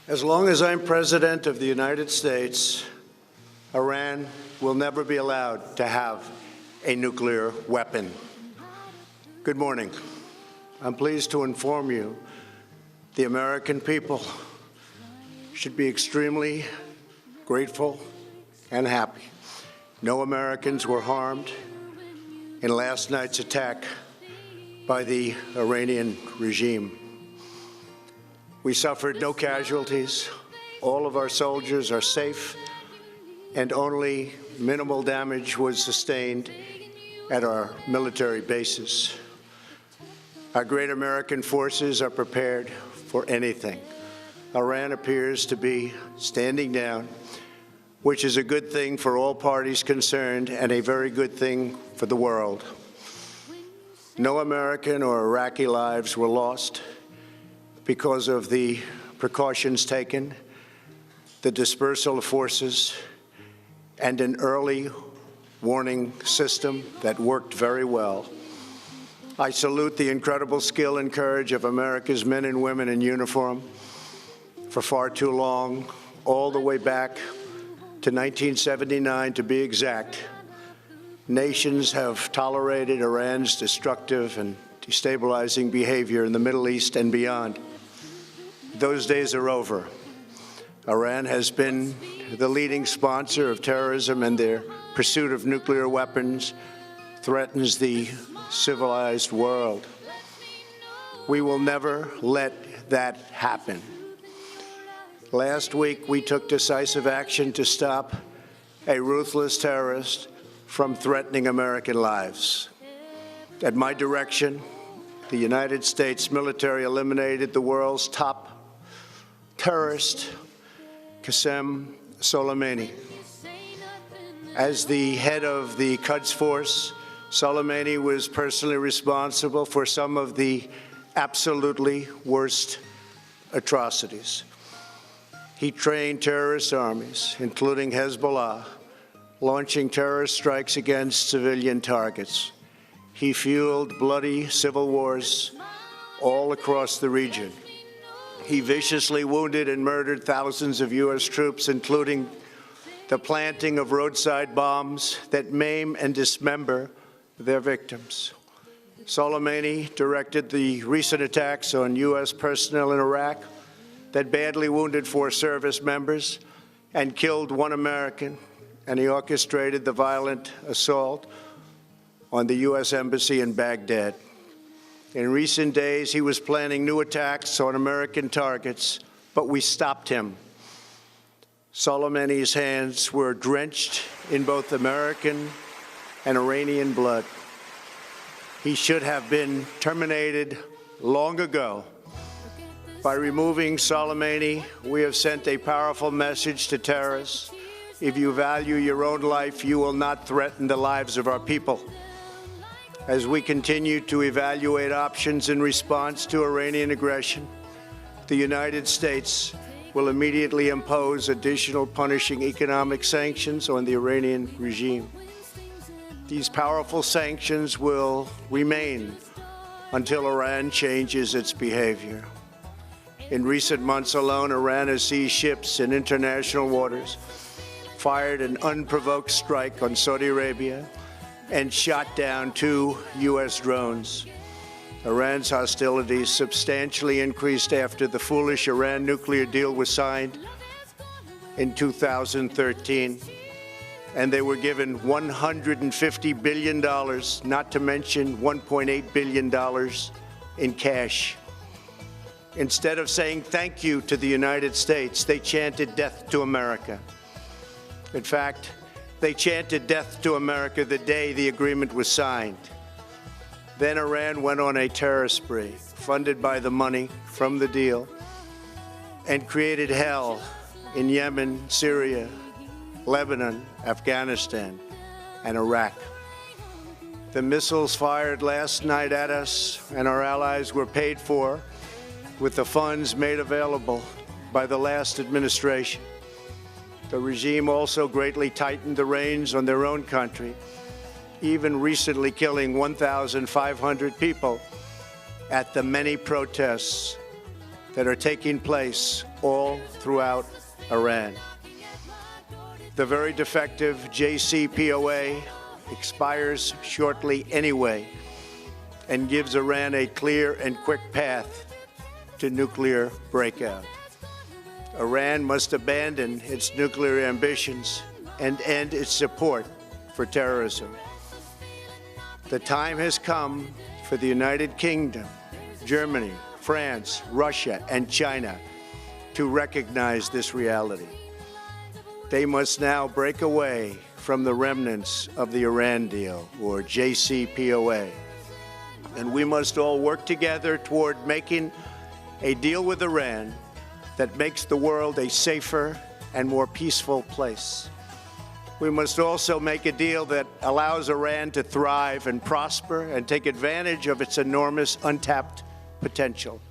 As long as I'm President of the United States, Iran will never be allowed to have a nuclear weapon. Good morning. I'm pleased to inform you the American people should be extremely grateful and happy. No Americans were harmed in last night's attack by the Iranian regime. We suffered no casualties. All of our soldiers are safe, and only minimal damage was sustained at our military bases. Our great American forces are prepared for anything. Iran appears to be standing down, which is a good thing for all parties concerned and a very good thing for the world. No American or Iraqi lives were lost because of the precautions taken, the dispersal of forces, and an early warning system that worked very well. I salute the incredible skill and courage of America's men and women in uniform. For far too long, all the way back to 1979 to be exact, nations have tolerated Iran's destructive and destabilizing behavior in the Middle East and beyond. Those days are over. Iran has been the leading sponsor of terrorism, and their pursuit of nuclear weapons threatens the civilized world. We will never let that happen. Last week, we took decisive action to stop a ruthless terrorist from threatening American lives. At my direction, the United States military eliminated the world's top terrorist, Qasem Soleimani. As the head of the Quds Force, Soleimani was personally responsible for some of the absolutely worst atrocities. He trained terrorist armies, including Hezbollah, launching terrorist strikes against civilian targets. He fueled bloody civil wars all across the region. He viciously wounded and murdered thousands of U.S. troops, including the planting of roadside bombs that maim and dismember their victims. Soleimani directed the recent attacks on U.S. personnel in Iraq that badly wounded 4 service members and killed 1 American, and he orchestrated the violent assault on the U.S. Embassy in Baghdad. In recent days, he was planning new attacks on American targets, but we stopped him. Soleimani's hands were drenched in both American and Iranian blood. He should have been terminated long ago. By removing Soleimani, we have sent a powerful message to terrorists. If you value your own life, you will not threaten the lives of our people. As we continue to evaluate options in response to Iranian aggression, the United States will immediately impose additional punishing economic sanctions on the Iranian regime. These powerful sanctions will remain until Iran changes its behavior. In recent months alone, Iran has seized ships in international waters, fired an unprovoked strike on Saudi Arabia, and shot down 2 U.S. drones. Iran's hostilities substantially increased after the foolish Iran nuclear deal was signed in 2013, and they were given $150 billion, not to mention $1.8 billion in cash. Instead of saying thank you to the United States, they chanted death to America. In fact, they chanted death to America the day the agreement was signed. Then Iran went on a terror spree, funded by the money from the deal, and created hell in Yemen, Syria, Lebanon, Afghanistan, and Iraq. The missiles fired last night at us and our allies were paid for with the funds made available by the last administration. The regime also greatly tightened the reins on their own country, even recently killing 1,500 people at the many protests that are taking place all throughout Iran. The very defective JCPOA expires shortly anyway and gives Iran a clear and quick path to nuclear breakout. Iran must abandon its nuclear ambitions and end its support for terrorism. The time has come for the United Kingdom, Germany, France, Russia, and China to recognize this reality. They must now break away from the remnants of the Iran deal, or JCPOA. And we must all work together toward making a deal with Iran that makes the world a safer and more peaceful place. We must also make a deal that allows Iran to thrive and prosper and take advantage of its enormous untapped potential.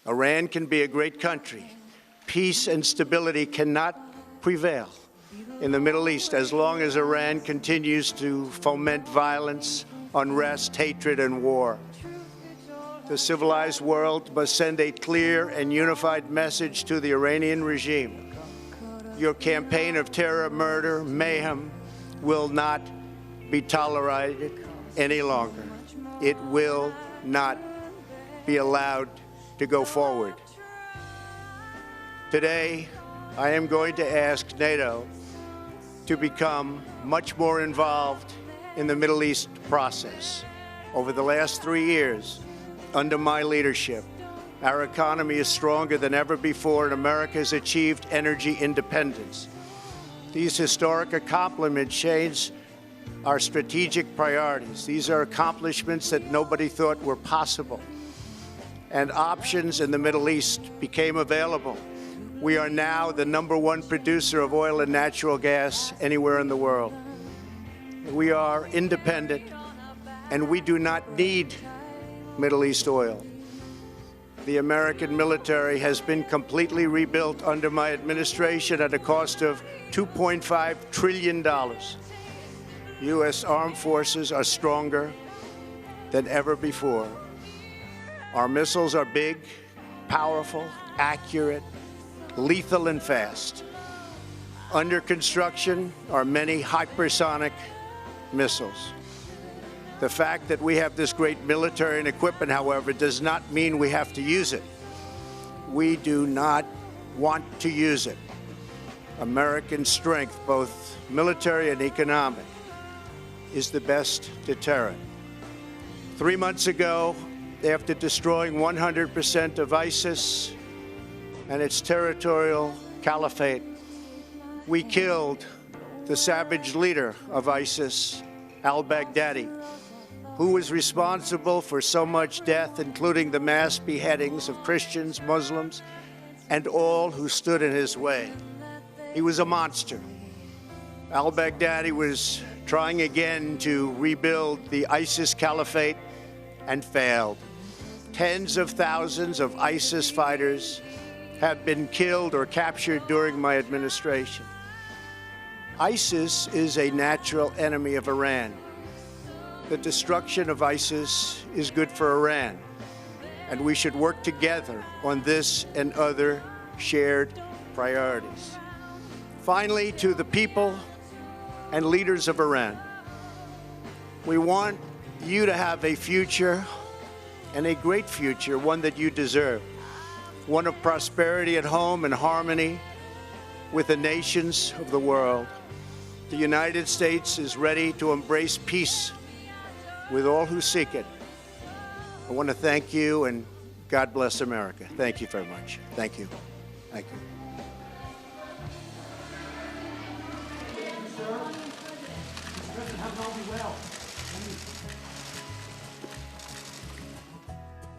Iran can be a great country. Peace and stability cannot prevail in the Middle East as long as Iran continues to foment violence, unrest, hatred, and war. The civilized world must send a clear and unified message to the Iranian regime. Your campaign of terror, murder, mayhem will not be tolerated any longer. It will not be allowed to go forward. Today, I am going to ask NATO to become much more involved in the Middle East process. Over the last 3 years, under my leadership, our economy is stronger than ever before, and America has achieved energy independence. These historic accomplishments change our strategic priorities. These are accomplishments that nobody thought were possible. And options in the Middle East became available. We are now the #1 producer of oil and natural gas anywhere in the world. We are independent, and we do not need Middle East oil. The American military has been completely rebuilt under my administration at a cost of $2.5 trillion. U.S. armed forces are stronger than ever before. Our missiles are big, powerful, accurate, lethal, and fast. Under construction are many hypersonic missiles. The fact that we have this great military and equipment, however, does not mean we have to use it. We do not want to use it. American strength, both military and economic, is the best deterrent. 3 months ago, after destroying 100% of ISIS and its territorial caliphate, we killed the savage leader of ISIS, al-Baghdadi, who was responsible for so much death, including the mass beheadings of Christians, Muslims, and all who stood in his way. He was a monster. Al-Baghdadi was trying again to rebuild the ISIS caliphate and failed. Tens of thousands of ISIS fighters have been killed or captured during my administration. ISIS is a natural enemy of Iran. The destruction of ISIS is good for Iran, and we should work together on this and other shared priorities. Finally, to the people and leaders of Iran, we want you to have a future, and a great future, one that you deserve, one of prosperity at home and harmony with the nations of the world. The United States is ready to embrace peace with all who seek it. I want to thank you, and God bless America. Thank you very much. Thank you. Thank you.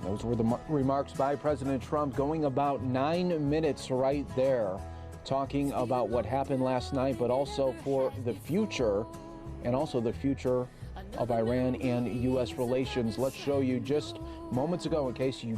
Those were the remarks by President Trump, going about 9 minutes right there, talking about what happened last night, but also for the future, and also the future of Iran and U.S. relations. Let's show you just moments ago, in case you